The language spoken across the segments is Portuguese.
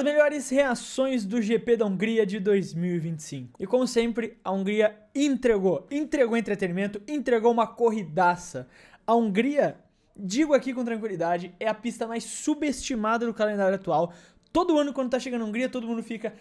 as melhores reações do GP da Hungria de 2025. E como sempre, a Hungria entregou entretenimento, entregou uma corridaça. A Hungria, digo aqui com tranquilidade, é a pista mais subestimada do calendário atual. Todo ano quando tá chegando a Hungria, todo mundo fica,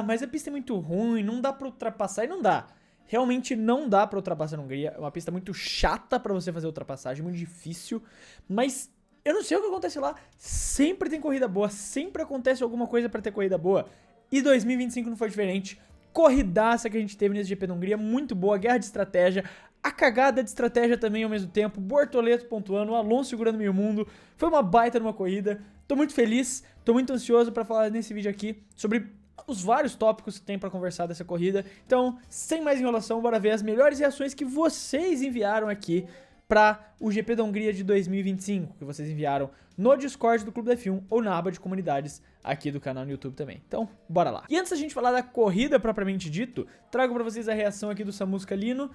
mas a pista é muito ruim, não dá pra ultrapassar, e não dá. Realmente não dá pra ultrapassar na Hungria, é uma pista muito chata pra você fazer ultrapassagem, muito difícil, mas eu não sei o que acontece lá, sempre tem corrida boa, sempre acontece alguma coisa pra ter corrida boa, e 2025 não foi diferente. Corridaça que a gente teve nesse GP da Hungria, muito boa, guerra de estratégia, a cagada de estratégia também ao mesmo tempo, Bortoleto pontuando, o Alonso segurando meio mundo, foi uma baita numa corrida, tô muito feliz, tô muito ansioso pra falar nesse vídeo aqui sobre os vários tópicos que tem pra conversar dessa corrida. Então, sem mais enrolação, bora ver as melhores reações que vocês enviaram aqui para o GP da Hungria de 2025, que vocês enviaram no Discord do Clube da F1 ou na aba de comunidades aqui do canal no YouTube também. Então, bora lá. E antes da gente falar da corrida propriamente dito, trago para vocês a reação aqui do Samuska Lino.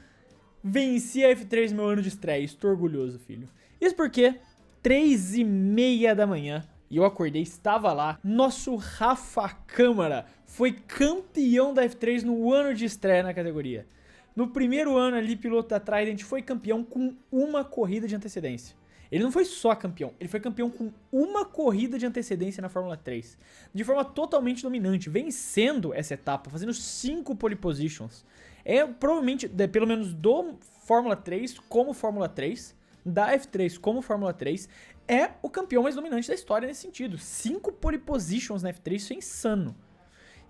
Venci a F3 no meu ano de estreia, estou orgulhoso, filho. Isso porque 3h30 da manhã, e eu acordei, estava lá, nosso Rafa Câmara foi campeão da F3 no ano de estreia na categoria. No primeiro ano ali, piloto da Trident foi campeão com uma corrida de antecedência. Ele não foi só campeão, ele foi campeão com uma corrida de antecedência na Fórmula 3. De forma totalmente dominante, vencendo essa etapa, fazendo 5 pole positions. É provavelmente, pelo menos do Fórmula 3 como Fórmula 3, da F3 como Fórmula 3, é o campeão mais dominante da história nesse sentido. 5 pole positions na F3, isso é insano.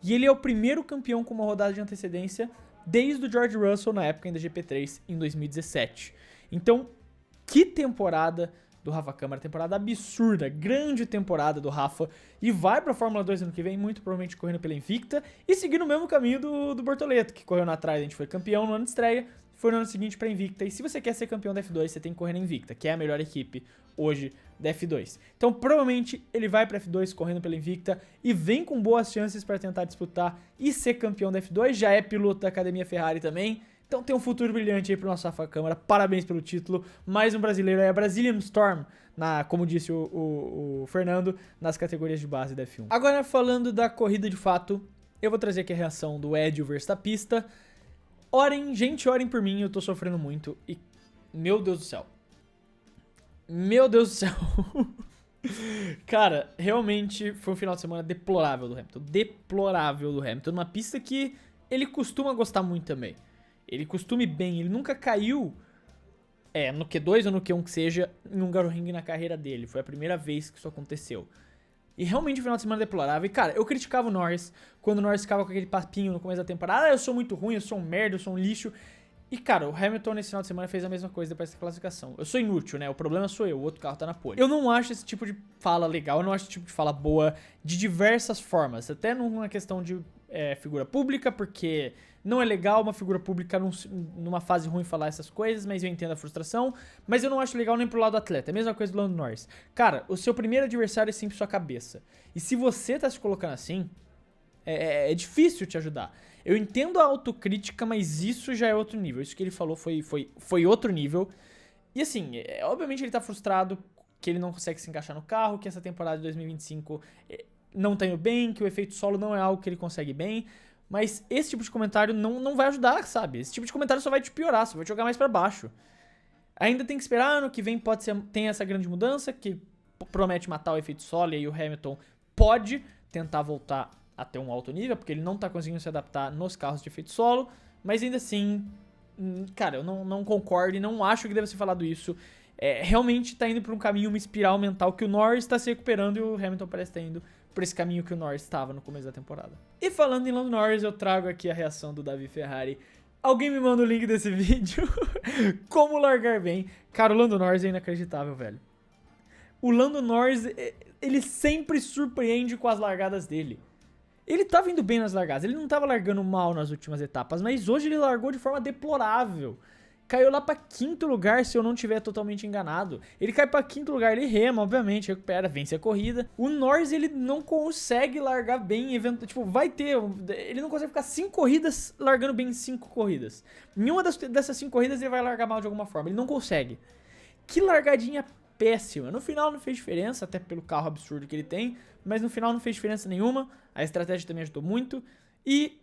E ele é o primeiro campeão com uma rodada de antecedência desde o George Russell na época ainda GP3 em 2017. Então, que temporada do Rafa Câmara, temporada absurda, grande temporada do Rafa, e vai pra Fórmula 2 ano que vem, muito provavelmente correndo pela Invicta, e seguindo o mesmo caminho do Bortoleto, que correu na Trident, foi campeão no ano de estreia, foi no ano seguinte pra Invicta, e se você quer ser campeão da F2, você tem que correr na Invicta, que é a melhor equipe hoje da F2. Então, provavelmente, ele vai pra F2 correndo pela Invicta, e vem com boas chances pra tentar disputar e ser campeão da F2, já é piloto da Academia Ferrari também. Então tem um futuro brilhante aí pro nosso Rafa Câmara, parabéns pelo título, mais um brasileiro aí, a Brazilian Storm, como disse o Fernando, nas categorias de base da F1. Agora falando da corrida de fato, eu vou trazer aqui a reação do Ed Verstappista. Orem, gente, orem por mim, eu tô sofrendo muito e, meu Deus do céu. Meu Deus do céu. Cara, realmente foi um final de semana deplorável do Hamilton, numa pista que ele costuma gostar muito também. Ele costuma ir bem, ele nunca caiu no Q2 ou no Q1 que seja, em um Hungaroring na carreira dele. Foi a primeira vez que isso aconteceu. E realmente o final de semana deplorável. E cara, eu criticava o Norris quando o Norris ficava com aquele papinho no começo da temporada. Eu sou muito ruim, eu sou um merda, eu sou um lixo. E cara, o Hamilton nesse final de semana fez a mesma coisa depois dessa classificação. Eu sou inútil, né? O problema sou eu, o outro carro tá na pole. Eu não acho esse tipo de fala legal, eu não acho esse tipo de fala boa de diversas formas. Até numa questão de figura pública, porque não é legal uma figura pública numa fase ruim falar essas coisas, mas eu entendo a frustração. Mas eu não acho legal nem pro lado do atleta, é a mesma coisa do Lando Norris. Cara, o seu primeiro adversário é sempre sua cabeça. E se você tá se colocando assim, é difícil te ajudar. Eu entendo a autocrítica, mas isso já é outro nível. Isso que ele falou foi outro nível. E assim, obviamente ele tá frustrado que ele não consegue se encaixar no carro, que essa temporada de 2025 não tá indo bem, que o efeito solo não é algo que ele consegue bem. Mas esse tipo de comentário não vai ajudar, sabe? Esse tipo de comentário só vai te piorar, só vai te jogar mais pra baixo. Ainda tem que esperar, ano que vem tem essa grande mudança, que promete matar o efeito solo, e aí o Hamilton pode tentar voltar a ter um alto nível, porque ele não tá conseguindo se adaptar nos carros de efeito solo, mas ainda assim, cara, eu não concordo e não acho que deve ser falado isso. Realmente tá indo pra um caminho, uma espiral mental que o Norris tá se recuperando e o Hamilton parece estar indo por esse caminho que o Norris estava no começo da temporada. E falando em Lando Norris, eu trago aqui a reação do Davi Ferrari. Alguém me manda o link desse vídeo. Como largar bem. Cara, o Lando Norris é inacreditável, velho. O Lando Norris, ele sempre surpreende com as largadas dele. Ele tava indo bem nas largadas, ele não tava largando mal nas últimas etapas, mas hoje ele largou de forma deplorável. Caiu lá pra 5º lugar, se eu não tiver totalmente enganado. Ele cai pra 5º lugar, ele rema, obviamente, recupera, vence a corrida. O Norris, ele não consegue largar bem, tipo, ele não consegue ficar 5 corridas largando bem em 5 corridas. Nenhuma dessas 5 corridas ele vai largar mal de alguma forma, ele não consegue. Que largadinha péssima. No final não fez diferença, até pelo carro absurdo que ele tem, mas no final não fez diferença nenhuma. A estratégia também ajudou muito. E,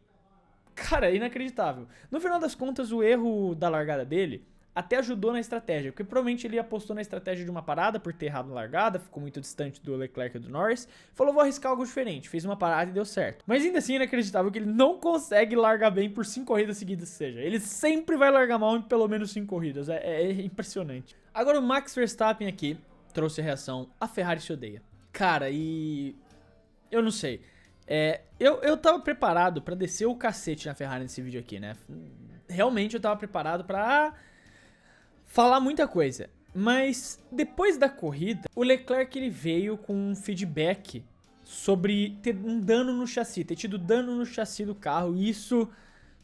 cara, é inacreditável. No final das contas, o erro da largada dele até ajudou na estratégia, porque provavelmente ele apostou na estratégia de uma parada por ter errado a largada, ficou muito distante do Leclerc e do Norris, falou, vou arriscar algo diferente, fez uma parada e deu certo. Mas ainda assim é inacreditável que ele não consegue largar bem por 5 corridas seguidas, seja, ele sempre vai largar mal em pelo menos 5 corridas, é impressionante. Agora o Max Verstappen aqui trouxe a reação, a Ferrari se odeia. Cara, e... eu não sei, eu tava preparado pra descer o cacete na Ferrari nesse vídeo aqui, né? Realmente eu tava preparado pra... falar muita coisa, mas depois da corrida, o Leclerc ele veio com um feedback sobre ter um dano no chassi, ter tido dano no chassi do carro, e isso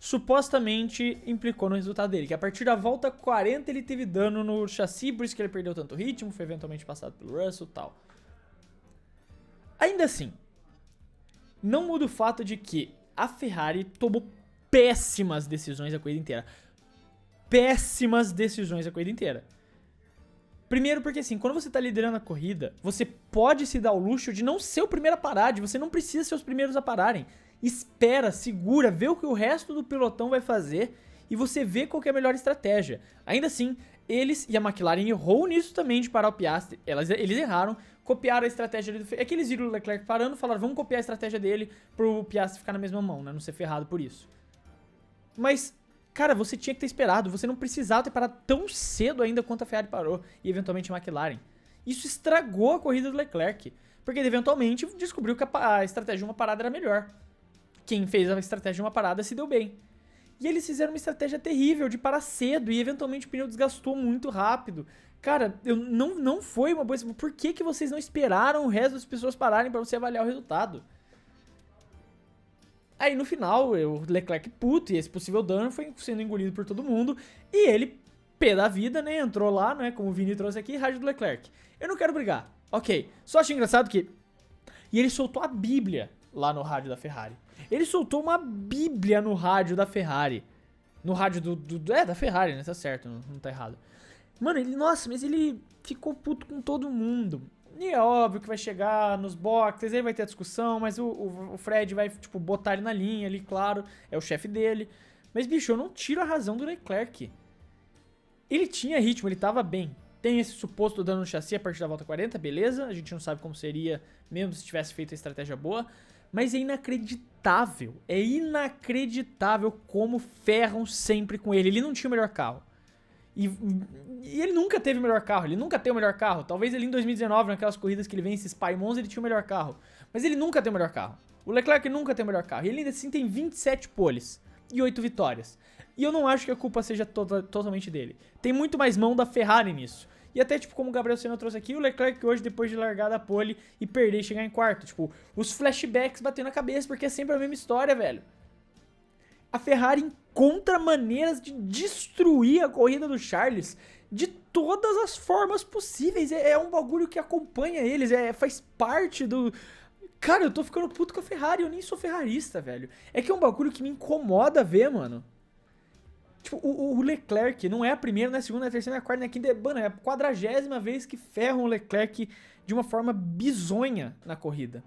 supostamente implicou no resultado dele, que a partir da volta 40 ele teve dano no chassi, por isso que ele perdeu tanto ritmo, foi eventualmente passado pelo Russell e tal. Ainda assim, não muda o fato de que a Ferrari tomou péssimas decisões a corrida inteira. Péssimas decisões a corrida inteira. Primeiro porque assim, quando você tá liderando a corrida, você pode se dar o luxo de não ser o primeiro a parar, de você não precisa ser os primeiros a pararem. Espera, segura, vê o que o resto do pelotão vai fazer e você vê qual que é a melhor estratégia. Ainda assim, eles e a McLaren errou nisso também de parar o Piastri, eles erraram, copiaram a estratégia dele. É que eles viram o Leclerc parando e falaram, vamos copiar a estratégia dele pro Piastri ficar na mesma mão, né, não ser ferrado por isso. Mas... cara, você tinha que ter esperado, você não precisava ter parado tão cedo ainda quanto a Ferrari parou, e eventualmente a McLaren. Isso estragou a corrida do Leclerc, porque ele eventualmente descobriu que a estratégia de uma parada era melhor. Quem fez a estratégia de uma parada se deu bem. E eles fizeram uma estratégia terrível de parar cedo, e eventualmente o pneu desgastou muito rápido. Cara, não foi uma boa... por que vocês não esperaram o resto das pessoas pararem pra você avaliar o resultado? Aí no final, o Leclerc puto e esse possível dano foi sendo engolido por todo mundo. E ele, pé da vida, né, entrou lá, né, como o Vini trouxe aqui, rádio do Leclerc. Eu não quero brigar, ok. Só achei engraçado que... e ele soltou a bíblia lá no rádio da Ferrari. Ele soltou uma bíblia no rádio da Ferrari. No rádio da Ferrari, né, tá certo, não tá errado. Mano, nossa, mas ele ficou puto com todo mundo. E é óbvio que vai chegar nos boxes, aí vai ter a discussão, mas o Fred vai, tipo, botar ele na linha ali, claro, é o chefe dele. Mas, bicho, eu não tiro a razão do Leclerc. Ele tinha ritmo, ele tava bem. Tem esse suposto dano no chassi a partir da volta 40, beleza, a gente não sabe como seria, mesmo se tivesse feito a estratégia boa. Mas é inacreditável como ferram sempre com ele. Ele não tinha o melhor carro. E ele nunca teve o melhor carro, ele nunca tem o melhor carro. Talvez ele em 2019, naquelas corridas que ele vence Spa Monza, ele tinha o melhor carro. Mas ele nunca tem o melhor carro. O Leclerc nunca tem o melhor carro. E ele ainda assim tem 27 poles e 8 vitórias. E eu não acho que a culpa seja totalmente dele. Tem muito mais mão da Ferrari nisso. E até, tipo, como o Gabriel Senna trouxe aqui, o Leclerc hoje, depois de largar da pole e perder e chegar em quarto. Tipo, os flashbacks batendo na cabeça, porque é sempre a mesma história, velho. A Ferrari encontra maneiras de destruir a corrida do Charles de todas as formas possíveis. É um bagulho que acompanha eles, faz parte do... cara, eu tô ficando puto com a Ferrari, eu nem sou ferrarista, velho. É que é um bagulho que me incomoda ver, mano. Tipo, o Leclerc não é a primeira, não é a segunda, não é a terceira, não é a quarta, não é a quinta, mano, é a 40ª vez que ferram o Leclerc de uma forma bizonha na corrida.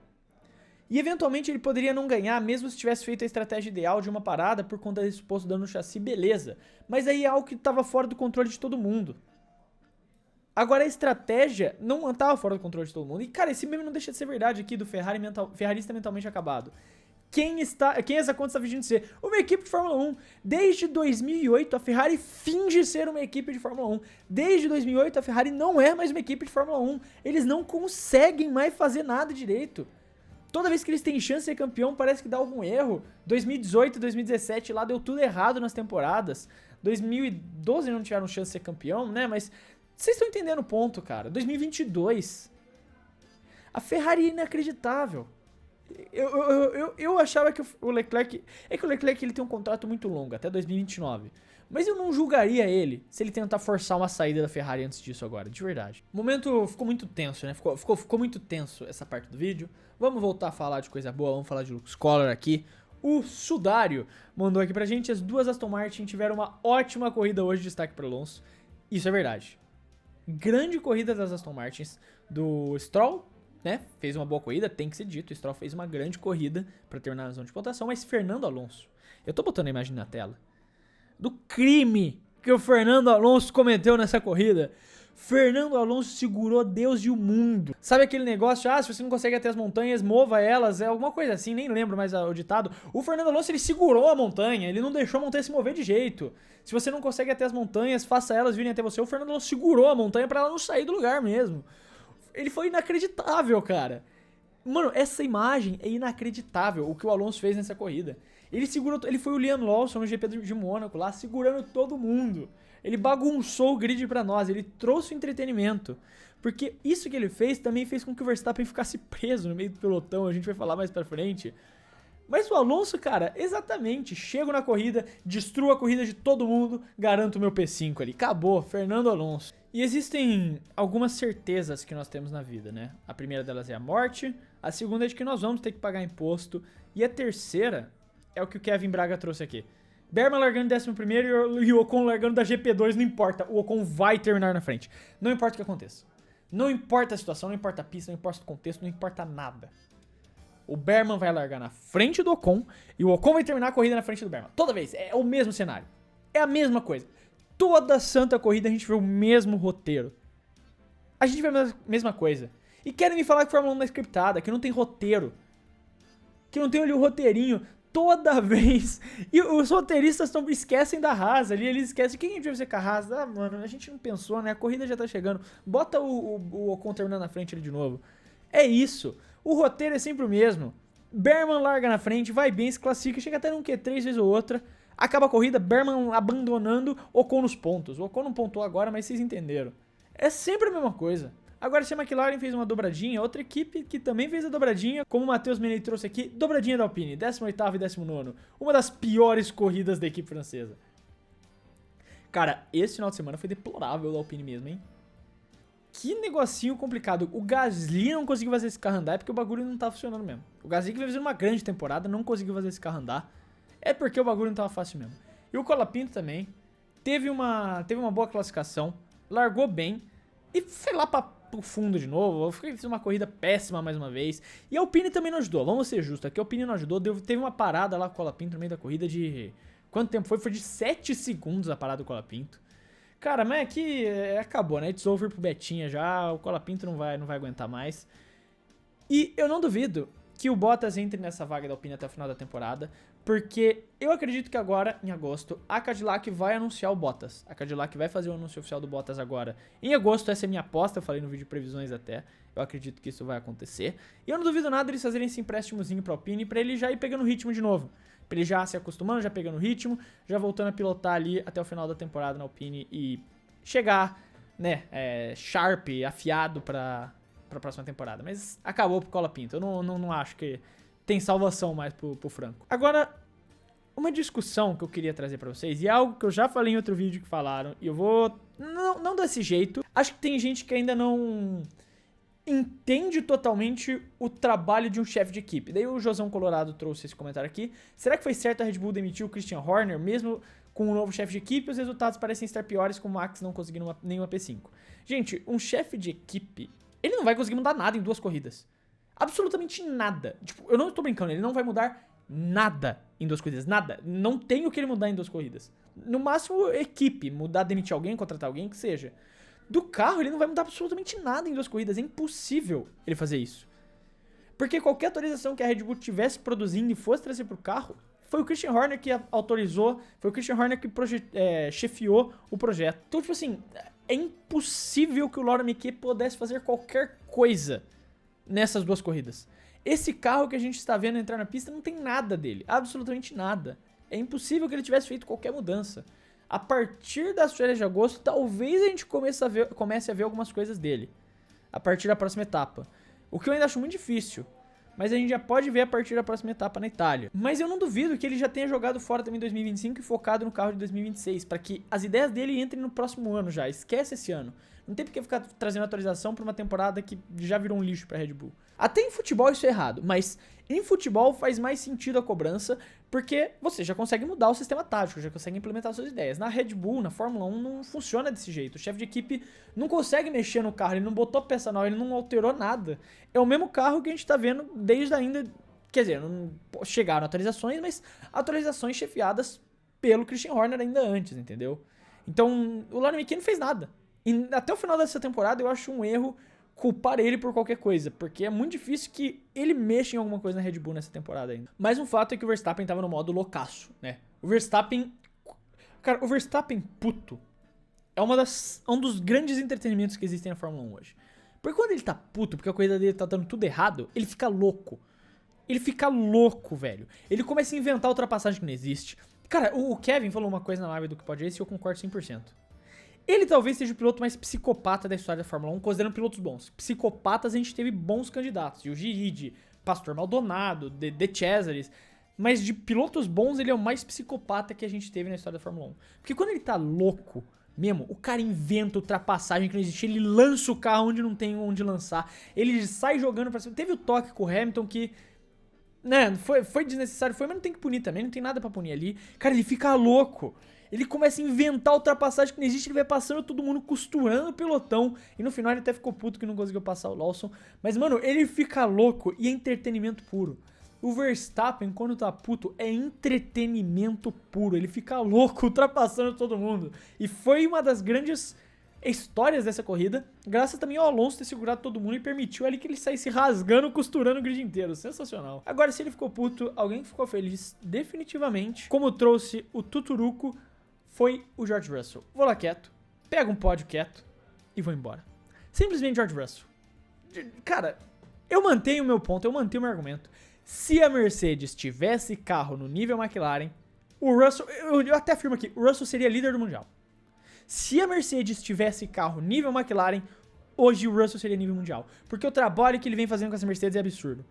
E eventualmente ele poderia não ganhar, mesmo se tivesse feito a estratégia ideal de uma parada por conta desse suposto dano no chassi, beleza. Mas aí é algo que estava fora do controle de todo mundo. Agora a estratégia não estava fora do controle de todo mundo. E cara, esse meme não deixa de ser verdade aqui do ferrarista mentalmente acabado. Quem essa conta está fingindo ser? Uma equipe de Fórmula 1. Desde 2008 a Ferrari finge ser uma equipe de Fórmula 1. Desde 2008 a Ferrari não é mais uma equipe de Fórmula 1. Eles não conseguem mais fazer nada direito. Toda vez que eles têm chance de ser campeão, parece que dá algum erro. 2018 e 2017 lá deu tudo errado nas temporadas. 2012 não tiveram chance de ser campeão, né? Mas vocês estão entendendo o ponto, cara. 2022. A Ferrari é inacreditável. Eu achava que o Leclerc... é que o Leclerc ele tem um contrato muito longo, até 2029. Mas eu não julgaria ele se ele tentar forçar uma saída da Ferrari antes disso agora, de verdade. O momento ficou muito tenso, né? Ficou muito tenso essa parte do vídeo. Vamos voltar a falar de coisa boa, vamos falar de Luke Scholar aqui. O Sudário mandou aqui pra gente, as duas Aston Martin tiveram uma ótima corrida hoje, destaque para Alonso. Isso é verdade. grande corrida das Aston Martins, do Stroll, né? Fez uma boa corrida, tem que ser dito. O Stroll fez uma grande corrida para terminar na zona de pontuação, mas Fernando Alonso, eu tô botando a imagem na tela, do crime que o Fernando Alonso cometeu nessa corrida. Fernando Alonso segurou Deus e o mundo. Sabe aquele negócio, se você não consegue até as montanhas, mova elas, é alguma coisa assim, nem lembro mais o ditado. O Fernando Alonso, ele segurou a montanha, ele não deixou a montanha se mover de jeito. Se você não consegue até as montanhas, faça elas virem até você. O Fernando Alonso segurou a montanha pra ela não sair do lugar mesmo. Ele foi inacreditável, cara. Mano, essa imagem é inacreditável, o que o Alonso fez nessa corrida. Ele segurou, ele foi o Liam Lawson no GP de Mônaco lá, segurando todo mundo. Ele bagunçou o grid pra nós, ele trouxe o entretenimento. Porque isso que ele fez também fez com que o Verstappen ficasse preso no meio do pelotão, a gente vai falar mais pra frente. Mas o Alonso, cara, exatamente, chego na corrida, destruo a corrida de todo mundo, garanto o meu P5 ali. Acabou, Fernando Alonso. E existem algumas certezas que nós temos na vida, né? A primeira delas é a morte, a segunda é de que nós vamos ter que pagar imposto, e a terceira é o que o Kevin Braga trouxe aqui. Berman largando em 11º e o Ocon largando da GP2, não importa, o Ocon vai terminar na frente. Não importa o que aconteça. Não importa a situação, não importa a pista, não importa o contexto, não importa nada. O Berman vai largar na frente do Ocon e o Ocon vai terminar a corrida na frente do Berman. Toda vez, é o mesmo cenário. É a mesma coisa. Toda santa corrida a gente vê o mesmo roteiro. A gente vê a mesma coisa. E querem me falar que Fórmula 1 não é scriptada, que não tem roteiro. Que não tem ali o roteirinho. Toda vez. E os roteiristas esquecem da Haas ali. Eles esquecem. Quem a gente vai fazer com a Haas? Ah, mano, a gente não pensou, né? A corrida já tá chegando. Bota o Ocon terminando na frente ali de novo. É isso. O roteiro é sempre o mesmo. Berman larga na frente, vai bem, se classifica, chega até num Q3 vez ou outra. Acaba a corrida, Berman abandonando, Ocon nos pontos. O Ocon não pontuou agora, mas vocês entenderam. É sempre a mesma coisa. Agora, se a McLaren fez uma dobradinha, outra equipe que também fez a dobradinha, como o Matheus Menei trouxe aqui, dobradinha da Alpine, 18º e 19º. Uma das piores corridas da equipe francesa. Cara, esse final de semana foi deplorável da Alpine mesmo, hein? Que negocinho complicado. O Gasly não conseguiu fazer esse carro andar porque o bagulho não tá funcionando mesmo. O Gasly que vai fazer uma grande temporada não conseguiu fazer esse carro andar. É porque o bagulho não tava fácil mesmo. E o Colapinto também teve uma boa classificação, largou bem e foi lá pro fundo de novo. Fez uma corrida péssima mais uma vez. E a Alpine também não ajudou, vamos ser justos. Aqui a Alpine não ajudou, teve uma parada lá com o Colapinto no meio da corrida de... Quanto tempo foi? Foi de 7 segundos a parada do Colapinto. Cara, mas aqui acabou, né? It's over pro Betinha já, o Colapinto não vai aguentar mais. E eu não duvido que o Bottas entre nessa vaga da Alpine até o final da temporada, porque eu acredito que agora, em agosto, a Cadillac vai anunciar o Bottas. A Cadillac vai fazer o anúncio oficial do Bottas agora em agosto, essa é a minha aposta, eu falei no vídeo de previsões até. Eu acredito que isso vai acontecer. E eu não duvido nada deles fazerem esse empréstimozinho pra Alpine, pra ele já ir pegando ritmo de novo. Pra ele já se acostumando, já pegando ritmo, já voltando a pilotar ali até o final da temporada na Alpine e chegar, né, sharp, afiado pra próxima temporada. Mas acabou pro Colapinto, eu não acho que tem salvação mais pro Franco. Agora, uma discussão que eu queria trazer pra vocês, e é algo que eu já falei em outro vídeo que falaram, e eu vou, não desse jeito, acho que tem gente que ainda não entende totalmente o trabalho de um chefe de equipe. Daí o Josão Colorado trouxe esse comentário aqui. Será que foi certo a Red Bull demitir o Christian Horner, mesmo com um novo chefe de equipe? Os resultados parecem estar piores, com o Max não conseguindo nenhuma P5. Gente, um chefe de equipe, ele não vai conseguir mudar nada em 2 corridas. Absolutamente nada. Tipo, eu não tô brincando, ele não vai mudar nada em 2 corridas. Nada. Não tem o que ele mudar em 2 corridas. No máximo, equipe. Mudar, demitir alguém, contratar alguém, que seja. Do carro, ele não vai mudar absolutamente nada em 2 corridas. É impossível ele fazer isso. Porque qualquer atualização que a Red Bull tivesse produzindo e fosse trazer pro carro, foi o Christian Horner que autorizou, foi o Christian Horner que chefiou o projeto. Então, tipo assim, é impossível que o Laurent Mekies pudesse fazer qualquer coisa nessas 2 corridas. Esse carro que a gente está vendo entrar na pista não tem nada dele, absolutamente nada. É impossível que ele tivesse feito qualquer mudança. A partir das férias de agosto, talvez a gente comece a ver algumas coisas dele. A partir da próxima etapa. O que eu ainda acho muito difícil. Mas a gente já pode ver a partir da próxima etapa na Itália. Mas eu não duvido que ele já tenha jogado fora também em 2025 e focado no carro de 2026. Para que as ideias dele entrem no próximo ano já. Esquece esse ano. Não tem porque ficar trazendo atualização para uma temporada que já virou um lixo para Red Bull. Até em futebol isso é errado. Mas Em futebol faz mais sentido a cobrança, porque você já consegue mudar o sistema tático, já consegue implementar suas ideias. Na Red Bull, na Fórmula 1, não funciona desse jeito. O chefe de equipe não consegue mexer no carro, ele não botou peça nova, ele não alterou nada. É o mesmo carro que a gente tá vendo desde ainda... Quer dizer, não chegaram atualizações, mas atualizações chefiadas pelo Christian Horner ainda antes, entendeu? Então, o Lauren McKay não fez nada. E até o final dessa temporada eu acho um erro culpar ele por qualquer coisa, porque é muito difícil que ele mexa em alguma coisa na Red Bull nessa temporada ainda. Mas um fato é que o Verstappen tava no modo loucaço, né? O Verstappen... Cara, o Verstappen puto é um dos grandes entretenimentos que existem na Fórmula 1 hoje. Porque quando ele tá puto, porque a corrida dele tá dando tudo errado, ele fica louco. Ele fica louco, velho. Ele começa a inventar ultrapassagem que não existe. Cara, o Kevin falou uma coisa na live do que pode esse e eu concordo 100%. Ele talvez seja o piloto mais psicopata da história da Fórmula 1, considerando pilotos bons. Psicopatas a gente teve bons candidatos. E o Gigi, Pastor Maldonado, De Cesaris. Mas de pilotos bons, ele é o mais psicopata que a gente teve na história da Fórmula 1. Porque quando ele tá louco mesmo, o cara inventa ultrapassagem que não existe. Ele lança o carro onde não tem onde lançar. Ele sai jogando pra cima. Teve o toque com o Hamilton que... né, foi desnecessário, mas não tem que punir também, não tem nada pra punir ali. Cara, ele fica louco. Ele começa a inventar ultrapassagem que não existe, ele vai passando todo mundo costurando o pelotão. E no final ele até ficou puto que não conseguiu passar o Lawson. Mas, mano, ele fica louco e é entretenimento puro. O Verstappen, quando tá puto, é entretenimento puro. Ele fica louco, ultrapassando todo mundo. E foi uma das grandes histórias dessa corrida, graças também ao Alonso ter segurado todo mundo e permitiu ali que ele saísse rasgando, costurando o grid inteiro. Sensacional. Agora, se ele ficou puto, alguém que ficou feliz definitivamente, como trouxe o Tuturuco, foi o George Russell. Vou lá quieto, pego um pódio quieto e vou embora. Simplesmente George Russell. Cara, eu mantenho o meu ponto, eu mantenho o meu argumento. Se a Mercedes tivesse carro no nível McLaren, o Russell, eu até afirmo aqui, o Russell seria líder do Mundial. Se a Mercedes tivesse carro nível McLaren, hoje o Russell seria nível mundial. Porque o trabalho que ele vem fazendo com essa Mercedes é absurdo.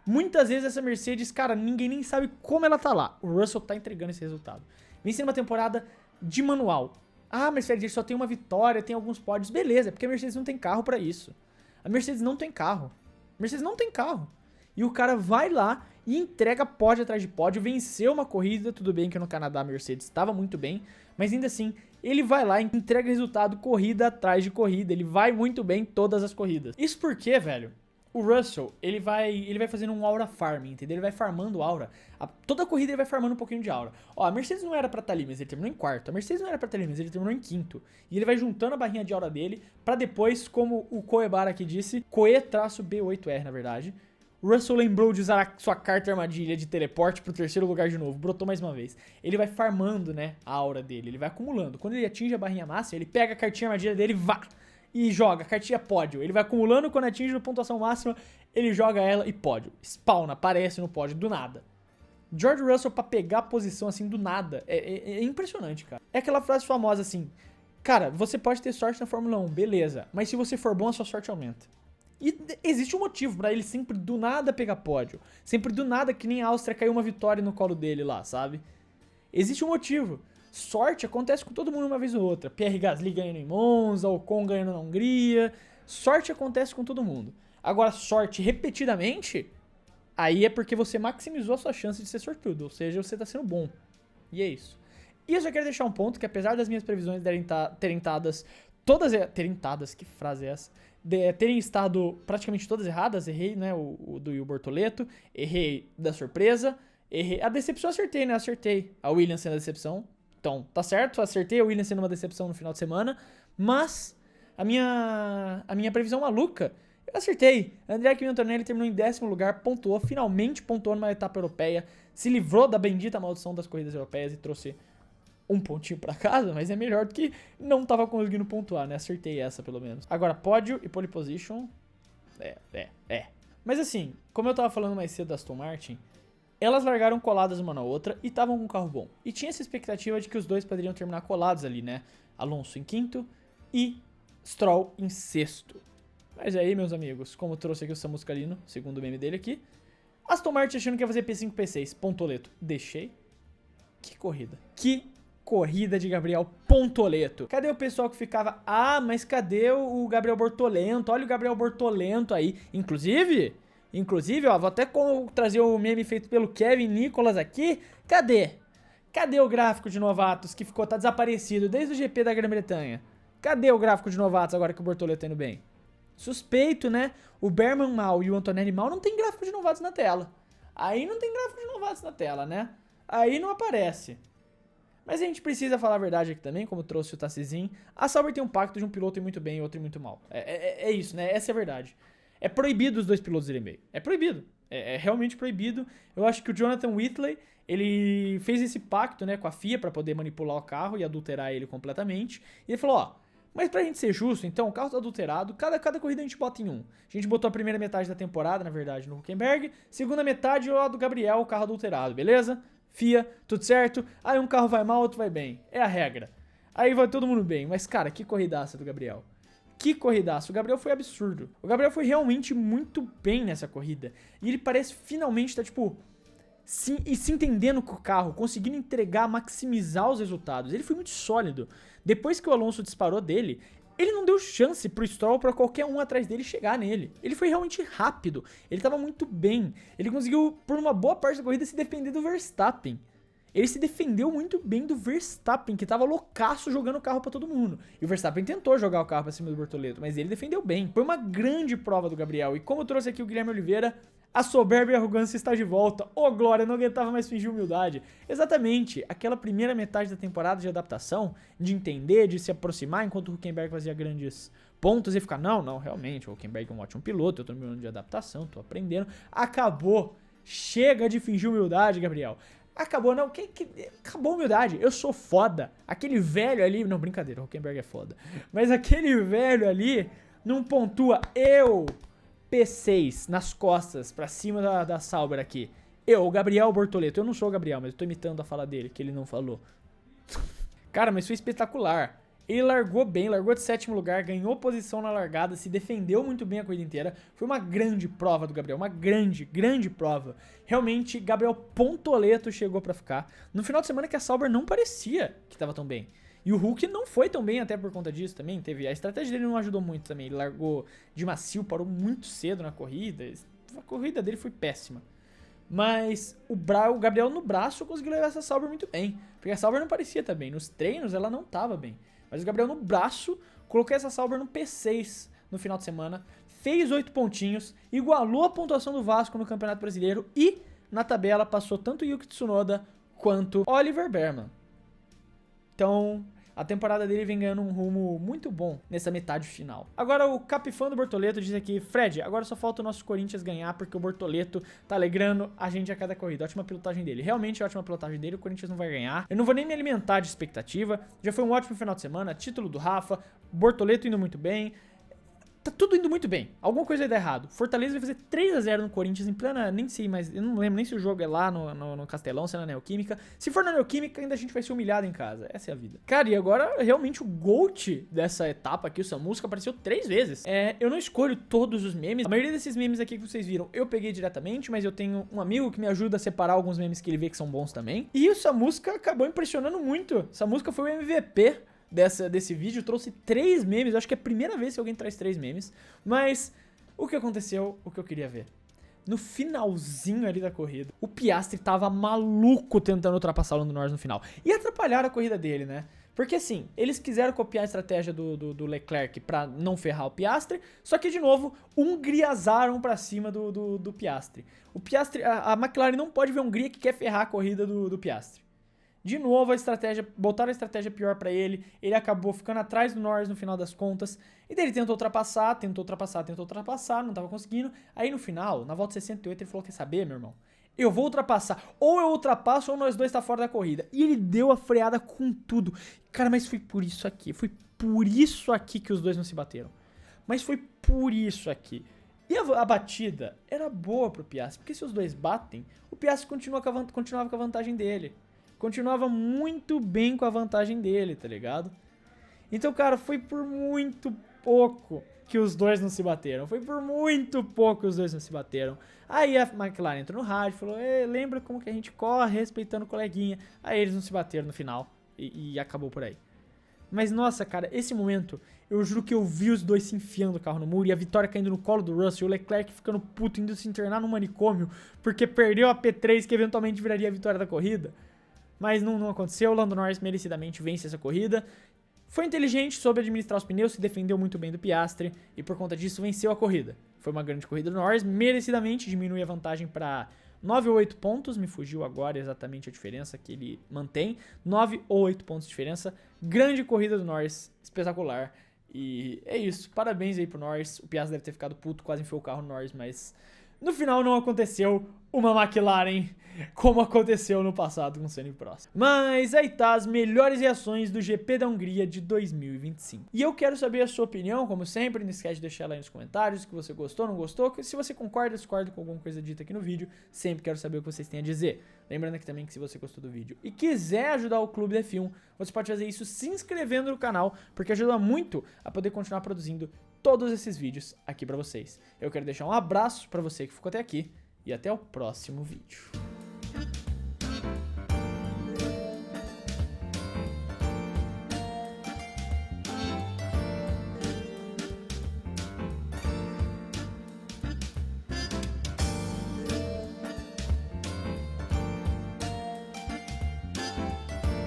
Muitas vezes essa Mercedes, cara, ninguém nem sabe como ela tá lá. O Russell tá entregando esse resultado. Vem sendo uma temporada de manual. Ah, Mercedes só tem uma vitória, tem alguns pódios. Beleza, porque a Mercedes não tem carro pra isso. A Mercedes não tem carro. A Mercedes não tem carro. E o cara vai lá e entrega pódio atrás de pódio, venceu uma corrida, tudo bem que no Canadá a Mercedes estava muito bem, mas ainda assim, ele vai lá e entrega resultado corrida atrás de corrida, ele vai muito bem em todas as corridas. Isso porque, velho, o Russell, ele vai fazendo um aura farming, entendeu? Ele vai farmando aura. Toda corrida ele vai farmando um pouquinho de aura. Ó, a Mercedes não era pra estar ali, mas ele terminou em quarto. A Mercedes não era pra estar ali, mas ele terminou em quinto. E ele vai juntando a barrinha de aura dele pra depois, como o Koebara aqui disse, Koe-B8R, na verdade, Russell lembrou de usar a sua carta armadilha de teleporte pro terceiro lugar de novo, brotou mais uma vez. Ele vai farmando, né, a aura dele, ele vai acumulando. Quando ele atinge a barrinha máxima, ele pega a cartinha armadilha dele e joga, a cartinha pódio. Ele vai acumulando, quando atinge a pontuação máxima, ele joga ela e pódio. Spawna, aparece no pódio, do nada. George Russell pra pegar a posição assim do nada, é impressionante, cara. É aquela frase famosa assim, cara, você pode ter sorte na Fórmula 1, beleza, mas se você for bom, a sua sorte aumenta. E existe um motivo pra ele sempre do nada pegar pódio. Sempre do nada, que nem a Áustria, caiu uma vitória no colo dele lá, sabe? Existe um motivo. Sorte acontece com todo mundo uma vez ou outra. Pierre Gasly ganhando em Monza, Ocon ganhando na Hungria. Sorte acontece com todo mundo. Agora, sorte repetidamente, aí é porque você maximizou a sua chance de ser sortudo. Ou seja, você tá sendo bom. E é isso. E eu só quero deixar um ponto que, apesar das minhas previsões terem dadas, que frase é essa? Terem estado praticamente todas erradas, errei, né, o do Will Bortoleto, errei da surpresa, errei, a decepção eu acertei, né, acertei a Williams sendo a decepção, então tá certo, acertei a Williams sendo uma decepção no final de semana, mas a minha previsão maluca, eu acertei. André Antonelli terminou em 10º lugar, finalmente pontuou numa etapa europeia, se livrou da bendita maldição das corridas europeias e trouxe um pontinho pra casa, mas é melhor do que não tava conseguindo pontuar, né? Acertei essa, pelo menos. Agora, pódio e pole position... Mas assim, como eu tava falando mais cedo da Aston Martin, elas largaram coladas uma na outra e estavam com um carro bom. E tinha essa expectativa de que os dois poderiam terminar colados ali, né? Alonso em quinto e Stroll em sexto. Mas aí, meus amigos, como trouxe aqui o Samu Scalino, segundo o meme dele aqui, Aston Martin achando que ia fazer P5, P6, Pontoleto, deixei. Que corrida. Que corrida de Gabriel Pontoleto. Cadê o pessoal que ficava, mas cadê o Gabriel Bortolento? Olha o Gabriel Bortolento aí. Inclusive, Inclusive, ó, vou até trazer o meme feito pelo Kevin Nicholas aqui. Cadê? Cadê o gráfico de novatos que tá desaparecido desde o GP da Grã-Bretanha? Cadê o gráfico de novatos agora que o Bortoleto tá indo bem? Suspeito, né? O Berman mal e o Antonelli mal não tem gráfico de novatos na tela. Aí não tem gráfico de novatos na tela, né? Aí não aparece. Mas a gente precisa falar a verdade aqui também, como trouxe o Tassizin. A Sauber tem um pacto de um piloto ir muito bem e outro ir muito mal. É isso, né? Essa é a verdade. É proibido os dois pilotos irem bem. É proibido. É realmente proibido. Eu acho que o Jonathan Whitley, ele fez esse pacto, né, com a FIA pra poder manipular o carro e adulterar ele completamente. E ele falou, ó, mas pra gente ser justo, então, o carro tá adulterado, cada corrida a gente bota em um. A gente botou a primeira metade da temporada, na verdade, no Hülkenberg. Segunda metade, o do Gabriel, o carro adulterado, beleza? FIA, tudo certo. Aí um carro vai mal, outro vai bem. É a regra. Aí vai todo mundo bem. Mas, cara, que corridaça do Gabriel. Que corridaço. O Gabriel foi absurdo. O Gabriel foi realmente muito bem nessa corrida. E ele parece finalmente estar, tipo, se entendendo com o carro, conseguindo entregar, maximizar os resultados. Ele foi muito sólido. Depois que o Alonso disparou dele, ele não deu chance pro Stroll, pra qualquer um atrás dele chegar nele. Ele foi realmente rápido. Ele tava muito bem. Ele conseguiu, por uma boa parte da corrida, se defender do Verstappen. Ele se defendeu muito bem do Verstappen, que tava loucaço jogando o carro pra todo mundo. E o Verstappen tentou jogar o carro pra cima do Bortoleto, mas ele defendeu bem. Foi uma grande prova do Gabriel. E como eu trouxe aqui o Guilherme Oliveira, a soberba e a arrogância está de volta. Ô, glória, não aguentava mais fingir humildade. Exatamente, aquela primeira metade da temporada de adaptação, de entender, de se aproximar, enquanto o Hülkenberg fazia grandes pontos e ficar, não, realmente, o Hülkenberg é um ótimo piloto, eu tô no meu ano de adaptação, tô aprendendo. Acabou. Chega de fingir humildade, Gabriel. Acabou, não. Acabou a humildade. Eu sou foda. Aquele velho ali. Não, brincadeira, o Hülkenberg é foda. Mas aquele velho ali não pontua. Eu, P6, nas costas, pra cima da Sauber aqui. Eu, o Gabriel Bortoleto. Eu não sou o Gabriel, mas eu tô imitando a fala dele, que ele não falou. Cara, mas foi espetacular. Ele largou bem, largou de 7º lugar, ganhou posição na largada, se defendeu muito bem a corrida inteira. Foi uma grande prova do Gabriel, uma grande prova. Realmente, Gabriel Pontoleto chegou pra ficar. No final de semana que a Sauber não parecia que tava tão bem. E o Hulk não foi tão bem até por conta disso também. A estratégia dele não ajudou muito também. Ele largou de macio, parou muito cedo na corrida. A corrida dele foi péssima. Mas o Gabriel no braço conseguiu levar essa Sauber muito bem. Porque a Sauber não parecia estar bem. Nos treinos ela não tava bem. Mas o Gabriel no braço colocou essa Sauber no P6 no final de semana, fez 8 pontinhos, igualou a pontuação do Vasco no Campeonato Brasileiro e na tabela passou tanto Yuki Tsunoda quanto Oliver Berman. Então, a temporada dele vem ganhando um rumo muito bom nessa metade final. Agora o capifã do Bortoleto diz aqui, Fred, agora só falta o nosso Corinthians ganhar porque o Bortoleto tá alegrando a gente a cada corrida. Ótima pilotagem dele. Realmente ótima pilotagem dele, o Corinthians não vai ganhar. Eu não vou nem me alimentar de expectativa. Já foi um ótimo final de semana, título do Rafa, Bortoleto indo muito bem. Tá tudo indo muito bem. Alguma coisa vai dar errado. Fortaleza vai fazer 3-0 no Corinthians em plena... Nem sei, mas eu não lembro nem se o jogo é lá no Castelão, se é na Neoquímica. Se for na Neoquímica, ainda a gente vai ser humilhado em casa. Essa é a vida. Cara, e agora, realmente, o GOAT dessa etapa aqui, o Samusca, apareceu 3 vezes. Eu não escolho todos os memes. A maioria desses memes aqui que vocês viram, eu peguei diretamente, mas eu tenho um amigo que me ajuda a separar alguns memes que ele vê que são bons também. E o Samusca acabou impressionando muito. Samusca foi o MVP desse vídeo, trouxe 3 memes, eu acho que é a primeira vez que alguém traz 3 memes, mas o que aconteceu, o que eu queria ver. No finalzinho ali da corrida, o Piastri tava maluco tentando ultrapassar o Lando Norris no final, e atrapalharam a corrida dele, né? Porque assim, eles quiseram copiar a estratégia do Leclerc pra não ferrar o Piastri, só que de novo, hungriazaram pra cima do Piastri. O Piastri, a McLaren não pode ver a Hungria que quer ferrar a corrida do Piastri. De novo botaram a estratégia pior pra ele, ele acabou ficando atrás do Norris no final das contas, e daí ele tentou ultrapassar, não tava conseguindo, aí no final, na volta 68, ele falou, quer saber, meu irmão? Eu vou ultrapassar, ou eu ultrapasso ou nós dois tá fora da corrida, e ele deu a freada com tudo, cara, mas foi por isso aqui que os dois não se bateram, mas foi por isso aqui. E a batida era boa pro Piastri, porque se os dois batem, o Piastri continuava com a vantagem dele. Continuava muito bem com a vantagem dele, tá ligado? Então, cara, foi por muito pouco que os dois não se bateram. Aí a McLaren entrou no rádio e falou, lembra como que a gente corre respeitando o coleguinha. Aí eles não se bateram no final e acabou por aí. Mas nossa, cara, esse momento, eu juro que eu vi os dois se enfiando o carro no muro e a vitória caindo no colo do Russell, o Leclerc ficando puto, indo se internar no manicômio, porque perdeu a P3 que eventualmente viraria a vitória da corrida. Mas não aconteceu, o Lando Norris merecidamente vence essa corrida. Foi inteligente, soube administrar os pneus, se defendeu muito bem do Piastri e por conta disso venceu a corrida. Foi uma grande corrida do Norris, merecidamente diminui a vantagem para 9 ou 8 pontos, me fugiu agora exatamente a diferença que ele mantém. 9 ou 8 pontos de diferença, grande corrida do Norris, espetacular. E é isso, parabéns aí pro Norris, o Piastri deve ter ficado puto, quase enfiou o carro no Norris, mas no final não aconteceu uma McLaren como aconteceu no passado com o Senna e Prost. Mas aí tá, as melhores reações do GP da Hungria de 2025. E eu quero saber a sua opinião, como sempre, não esquece de deixar ela aí nos comentários, que você gostou, não gostou, se você concorda, discorda com alguma coisa dita aqui no vídeo, sempre quero saber o que vocês têm a dizer. Lembrando aqui também que se você gostou do vídeo e quiser ajudar o Clube da F1, você pode fazer isso se inscrevendo no canal, porque ajuda muito a poder continuar produzindo todos esses vídeos aqui pra vocês. Eu quero deixar um abraço pra você que ficou até aqui e até o próximo vídeo.